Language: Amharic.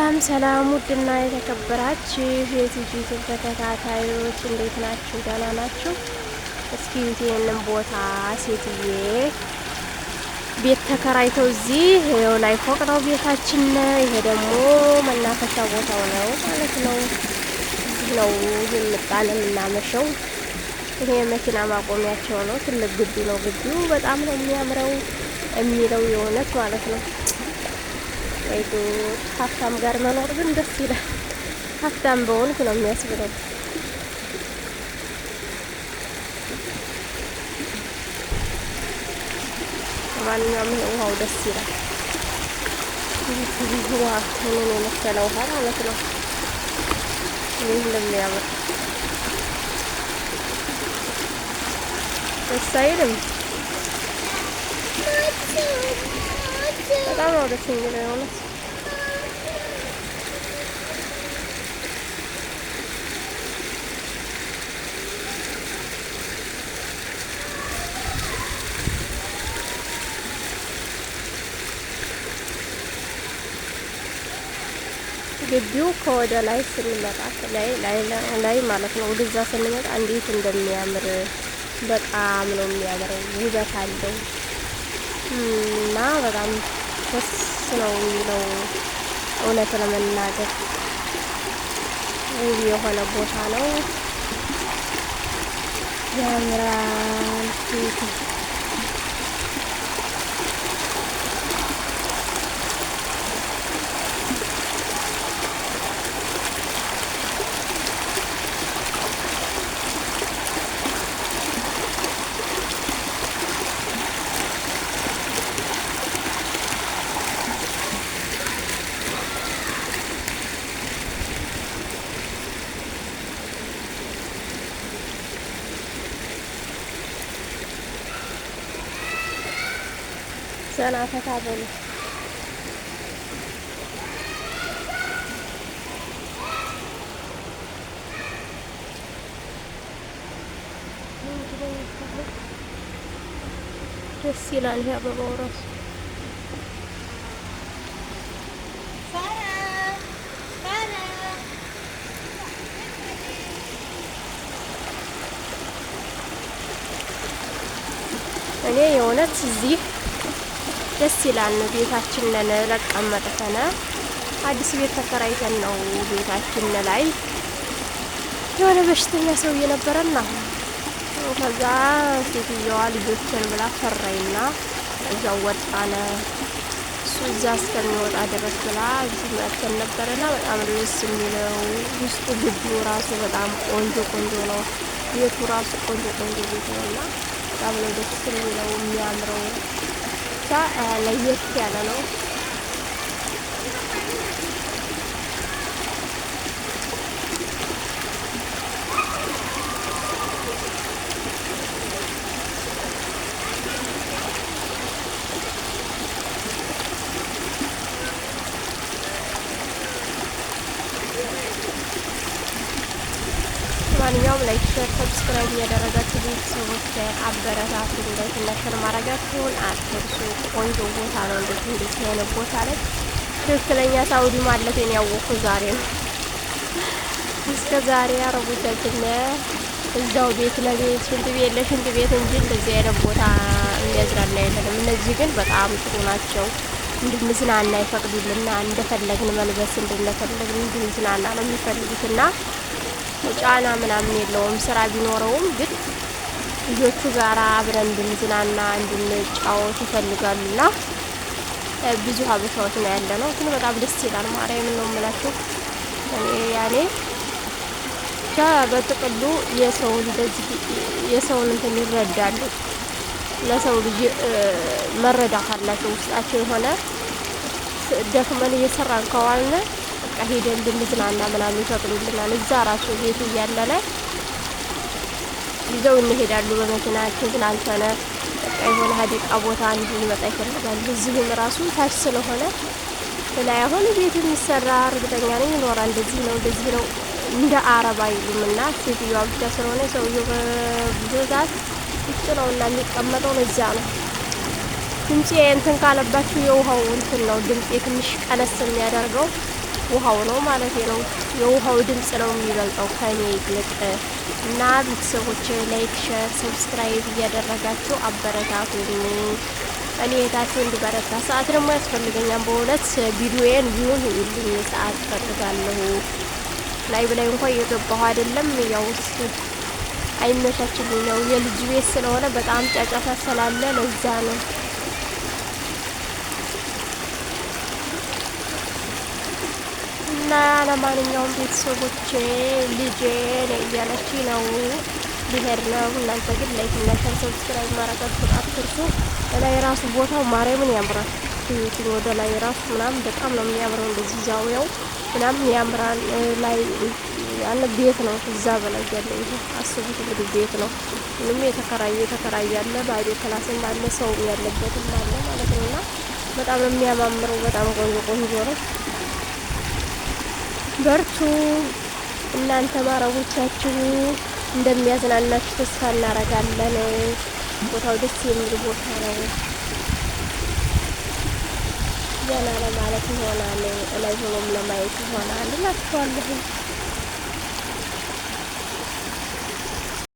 ሰላም ሰላም ውድና የተከበራችሁ የዩቲዩብ ተከታታዮች እንዴት ናችሁ? ደህና ናችሁ? እስኪ ይሄንን ቦታ ሴትዬ ቤት ተከራይተው እዚህ ይኸው ላይ ፎቅ ነው ቤታችን። ይሄ ደግሞ መናፈሻ ቦታው ነው ማለት ነው። እዚህ ነው የምጣን የምናመሸው። ይሄ መኪና ማቆሚያቸው ነው። ትልቅ ግቢ ነው። ግቢው በጣም ነው የሚያምረው የሚለው የእውነት ማለት ነው። ወይቱ ሀብታም ጋር መኖር ግን ደስ ይላል። ሀብታም በሆንኩ ነው የሚያስብለው። ማንኛውም ውሃው ደስ ይላል። ውሃ ምን የመሰለ ውሃ ማለት ነው። ይህ እንደሚያምር ደስ አይልም? በጣም ነው ደስ የሚለው የሆነ ግቢው ከወደ ላይ ስንመጣ ላይ ማለት ነው። ወደዛ ስንመጣ እንዴት እንደሚያምር በጣም ነው የሚያምረው። ውበት አለው እና በጣም ደስ ነው የሚለው እውነት ለመናገር ውብ የሆነ ቦታ ነው። ያምራል። ዘና ፈታ በሉ። ደስ ይላል። ይሄ አበባው ራሱ እኔ የእውነት እዚህ ደስ ይላል። ቤታችን ለቀን መጥተን አዲስ ቤት ተከራይተን ነው። ቤታችን ላይ የሆነ በሽተኛ ሰውዬ ነበረና ከዛ ሴትዮዋ ልጆችን ብላ ፈራይና እዛው ወጣነ። እሱ እዛ እስከሚወጣ ድረስ ብላ እዚህ መጥተን ነበረና በጣም ደስ የሚለው ውስጡ ግቢው ራሱ በጣም ቆንጆ ነው። ቤቱ ራሱ ቆንጆ ቤት ነውና በጣም ነው ደስ የሚለው የሚያምረው። ለየት ያለ ነው። ማንኛውም ላይክ፣ ሼር፣ ሰብስክራይብ እያደረጋችሁ ቤተሰቦች አበረታቱ። ላይክ ማድረጋችሁን አትርሱ። ቆንጆ ቦታ ነው። እንደዚህ አይነት ቦታ ላይ ትክክለኛ ሳውዲ ማለቴን ያወቅኩ ዛሬ ነው። እስከ ዛሬ አረቦቻችን እዛው ቤት ለቤት ሽንት ቤት ለሽንት ቤት እንጂ እንደዚህ አይነት ቦታ የሚያዝናና የለንም። እነዚህ ግን በጣም ጥሩ ናቸው። እንድንዝናና ይፈቅዱልና እንደፈለግን መልበስ እንደፈለግን እንድንዝናና ነው የሚፈልጉትና ጫና ምናምን የለውም። ስራ ቢኖረውም ግን ልጆቹ ጋር አብረን እንድንዝናና እንድንጫወት ይፈልጋሉና ብዙ ሀበሻዎች ነው ያለ ነው። ግን በጣም ደስ ይላል። ማርያም ነው የምላችሁ። ያኔ በጥቅሉ የሰውን እንትን ይረዳሉ። ለሰው ልጅ መረዳት አላቸው ውስጣቸው የሆነ ደክመን እየሰራን ከዋልን በቃ ሄደን እንድንዝናና ምናምን ይፈቅዱልናል። እዛ ራሱ ቤት እያለነ ይዘው እንሄዳሉ በመኪናችን ዝናንተነ በቃ የሆነ ሀዲቃ ቦታ እንድንመጣ ይፈልጋሉ። እዚህም ራሱ ታች ስለሆነ ላይ አሁን ቤት የሚሰራ እርግጠኛ ነኝ ይኖራል። እንደዚህ ነው እንደ አረብ አይሉምና ሴትዮዋ ብቻ ስለሆነ ሰውየው በብዛት ውጭ ነውና የሚቀመጠው ለዛ ነው። ድምፄ እንትን ካለባችሁ የውሃው እንትን ነው ድምፄ ትንሽ ቀነስ የሚያደርገው ውሃው ነው ማለት ነው። የውሃው ድምጽ ነው የሚበልጠው ከኔ ይልቅ እና ቤተሰቦቼ ላይክ፣ ሼር፣ ሰብስክራይብ እያደረጋችሁ አበረታቱኝ። እኔ የታችሁ እንድበረታ ሰዓት ደግሞ ያስፈልገኛል። በእውነት ቪዲዮዬን ቪውን ይልኝ ሰዓት ፈልጋለሁ። ላይ ብላይ እንኳን እየገባሁ አይደለም። ያው አይመቻችልኝ ነው የልጅ ቤት ስለሆነ በጣም ጫጫታ ስላለ ለዛ ነው። እና ለማንኛውም ቤተሰቦቼ ልጄ እያለች ነው ሊሄድ ነው። እናንተ ግን ላይክ እና ሰብስክራይብ ማድረጋችሁን አትርሱ። ላይ ራሱ ቦታው ማርያምን ያምራል። ወደ ላይ ራሱ ምናምን በጣም ነው የሚያምረው። እንደዚህ ዛውያው ምናምን ያምራል። ላይ ያለ ቤት ነው። እዛ በላይ ያለው ይሄ አስቡት እንግዲህ ቤት ነው። ምንም የተከራየ ያለ ባዶ ክላስም አለ ሰው ያለበትም አለ ማለት ነውና በጣም ነው የሚያማምረው። በጣም ቆንጆ ነው። በርቱ እናንተ ማረቦቻችሁ እንደሚያዝናናችሁ ተስፋ እናረጋለን። ቦታው ደስ የሚል ቦታ ነው። ዘና ለማለት ይሆናል፣ ላይ ሆኖም ለማየት ይሆናል እላችኋለሁ።